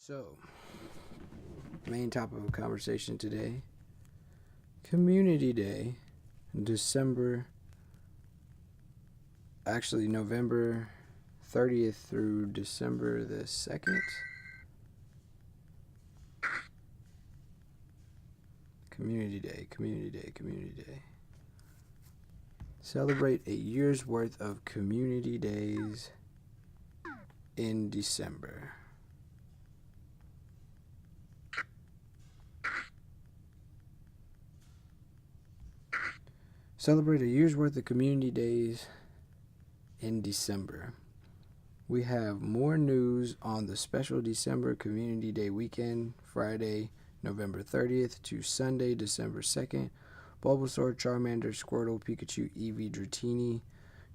So, main topic of conversation today, Community Day, November 30th through December the 2nd. Community Day. Celebrate a year's worth of community days in December. Celebrate a year's worth of community days in December. We have more news on the special December Community Day weekend, Friday, November 30th to Sunday, December 2nd. Bulbasaur, Charmander, Squirtle, Pikachu, Eevee, Dratini,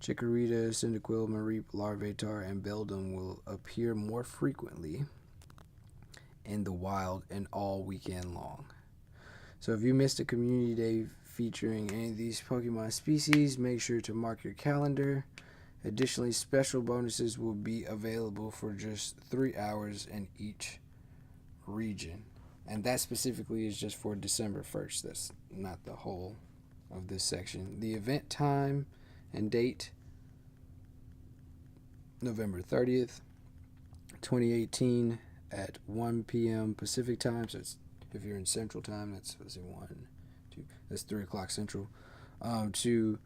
Chikorita, Cyndaquil, Mareep, Larvitar, and Beldum will appear more frequently in the wild and all weekend long. So if you missed a Community Day featuring any of these Pokemon species, make sure to mark your calendar. Additionally, special bonuses will be available for just 3 hours in each region. And that specifically is just for December 1st. That's not the whole of this section. The event time and date, November 30th, 2018 at 1 p.m. Pacific time. So it's, if you're in Central time, that's 3 o'clock Central. To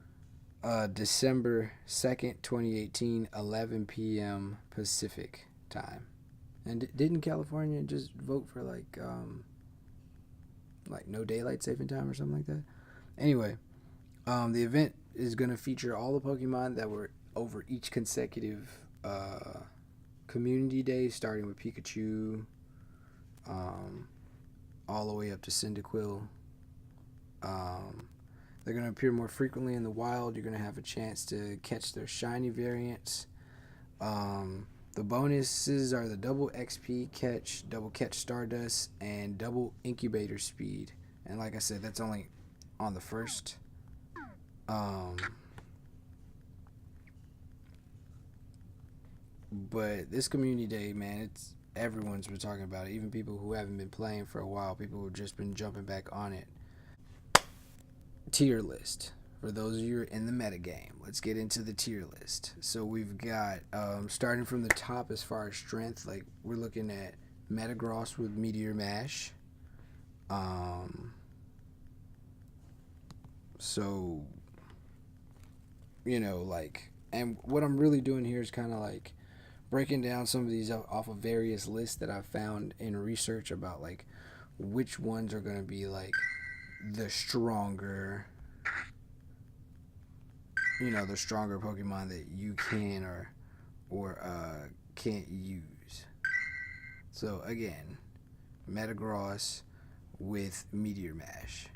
December 2nd, 2018, 11 p.m. Pacific time. And didn't California just vote for like no daylight saving time or something like that? Anyway, the event is going to feature all the Pokemon that were over each consecutive community day, starting with Pikachu, all the way up to Cyndaquil. They're going to appear more frequently in the wild. You're going to have a chance to catch their shiny variants. The bonuses are the double XP catch, double catch Stardust, and double incubator speed. And like I said, that's only on the first. But this community day, man, everyone's been talking about it. Even people who haven't been playing for a while, people who've just been jumping back on it. Tier list. For those of you who are in the metagame, let's get into the tier list. So we've got, starting from the top as far as strength, like we're looking at Metagross with Meteor Mash. So, and what I'm really doing here is kind of like breaking down some of these off of various lists that I've found in research about like which ones are going to be like the stronger Pokemon that you can or can't use. So again, Metagross with Meteor Mash.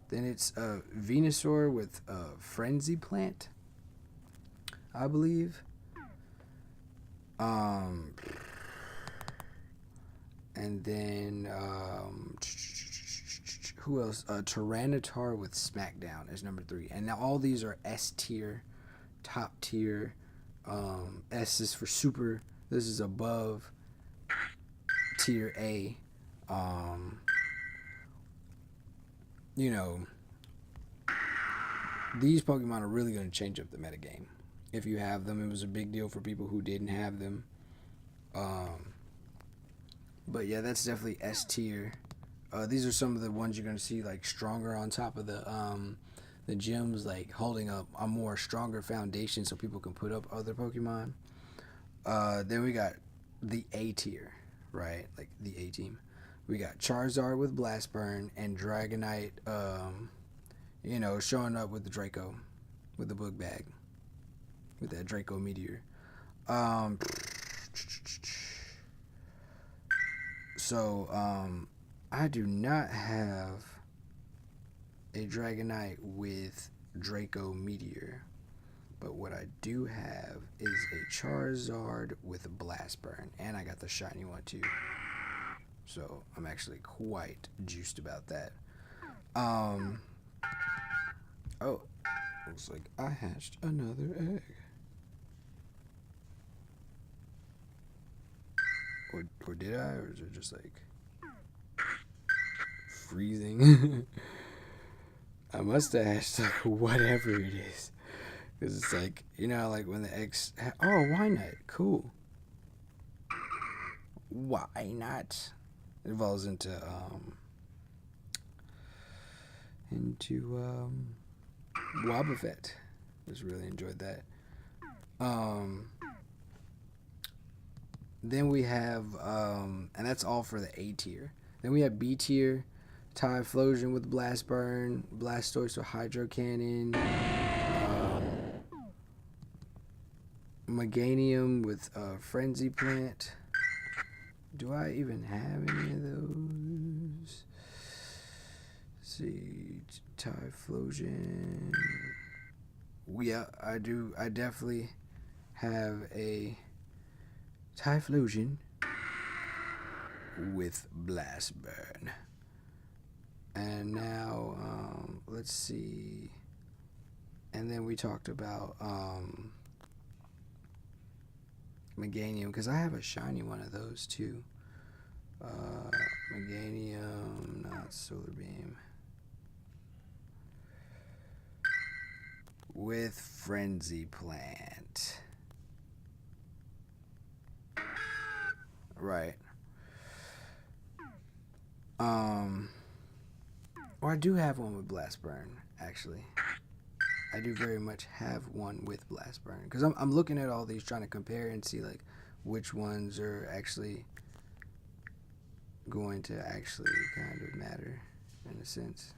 Then it's Venusaur with Frenzy Plant, I believe. And then who else? Tyranitar with Smackdown is number 3. And now all these are S tier, top tier. S is for super. This is above tier A. These Pokemon are really going to change up the metagame. If you have them, it was a big deal for people who didn't have them. But yeah, that's definitely S tier. These are some of the ones you're going to see like stronger on top of the gyms, like holding up a more stronger foundation so people can put up other Pokemon. Then we got the A tier, right? Like the A team. We got Charizard with Blast Burn and Dragonite, showing up with the Draco, with the book bag, with that Draco Meteor. I do not have a Dragonite with Draco Meteor, but what I do have is a Charizard with a Blast Burn, and I got the shiny one too. So I'm actually quite juiced about that. Looks like I hatched another egg. or did I? Or is it just like freezing? I must have hashtag whatever it is. Because it's like, like when the X. Oh, why not? Cool. Why not? It evolves into Wobbuffet. Just really enjoyed that. Then we have, and that's all for the A tier. Then we have B tier, Typhlosion with Blast Burn, Blastoise with Hydro Cannon, Meganium with Frenzy Plant. Do I even have any of those? Let's see, Typhlosion. Yeah, I do. I definitely have a Typhlosion with Blast Burn. And now, let's see. And then we talked about Meganium, because I have a shiny one of those too. Meganium, not Solar Beam. With Frenzy Plant. Right. Or I do have one with Blast Burn, actually. I do very much have one with Blast Burn. Because I'm looking at all these, trying to compare and see, like, which ones are actually going to actually kind of matter, in a sense.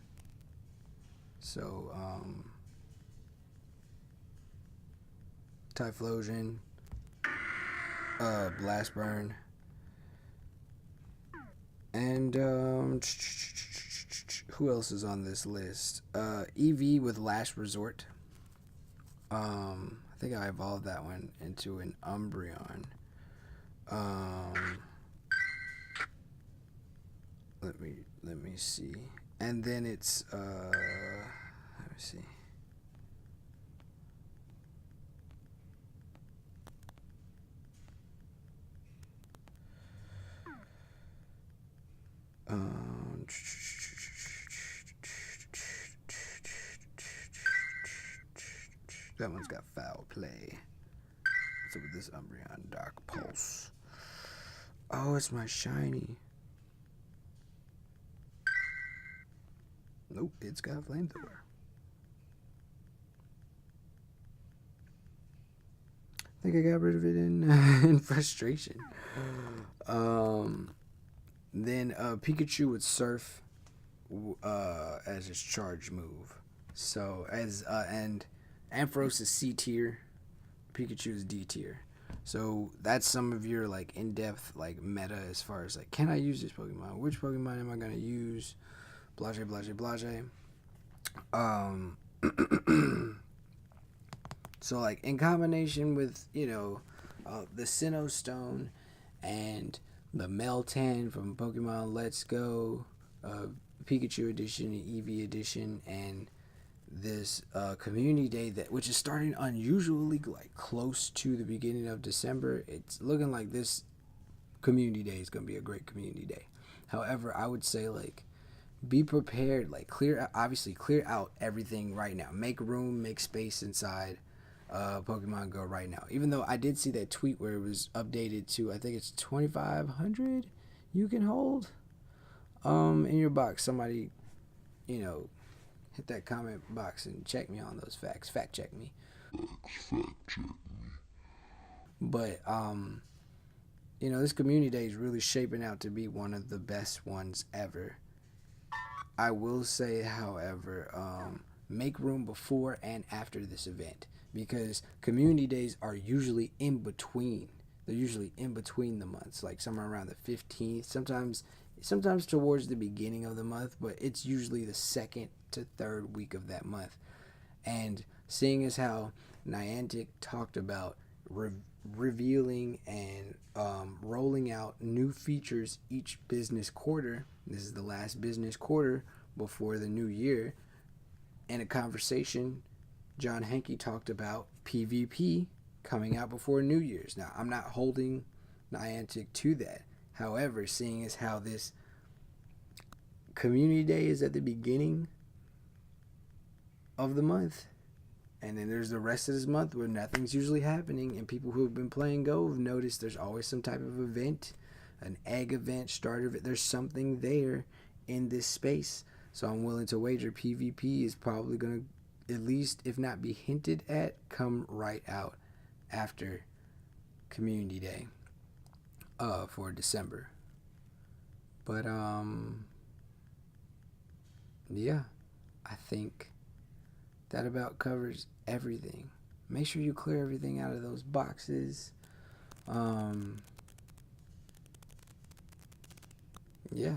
So, Typhlosion, Blast Burn, and who else is on this list? EV with Last Resort. I think I evolved that one into an Umbreon. Let me see. And then it's let me see. That one's got Foul Play. What's up with this Umbreon? Dark Pulse. Oh, it's my shiny. Nope, it's got Flamethrower. I think I got rid of it in frustration. Then Pikachu with Surf as his charge move. So and Ampharos is C tier, Pikachu is D tier. So that's some of your like in-depth like meta as far as like, can I use this Pokemon? Which Pokemon am I gonna use? Blase, blase, blase. So like in combination with the Sinnoh Stone and the Meltan from Pokemon Let's Go, Pikachu edition, Eevee edition, and this community day which is starting unusually like close to the beginning of December. It's looking like this community day is going to be a great community day. However, I would say like be prepared, like clear out everything right now. Make room, make space inside Pokemon Go right now. Even though I did see that tweet where it was updated to, I think it's 2,500 you can hold in your box. Somebody, hit that comment box and check me on those facts. Fact check me. But this community day is really shaping out to be one of the best ones ever. I will say, however, make room before and after this event, because community days are usually in between. They're usually in between the months, like somewhere around the 15th, sometimes towards the beginning of the month, but it's usually the second to third week of that month. And seeing as how Niantic talked about revealing and rolling out new features each business quarter, this is the last business quarter before the new year. In a conversation, John Hanke talked about PvP coming out before New Year's. Now, I'm not holding Niantic to that. However, seeing as how this community day is at the beginning of the month, and then there's the rest of this month where nothing's usually happening, and people who have been playing Go have noticed there's always some type of event, an egg event, starter event. There's something there in this space. So I'm willing to wager PvP is probably going to, at least if not be hinted at, come right out after Community Day for December. But yeah, I think that about covers everything. Make sure you clear everything out of those boxes. Yeah.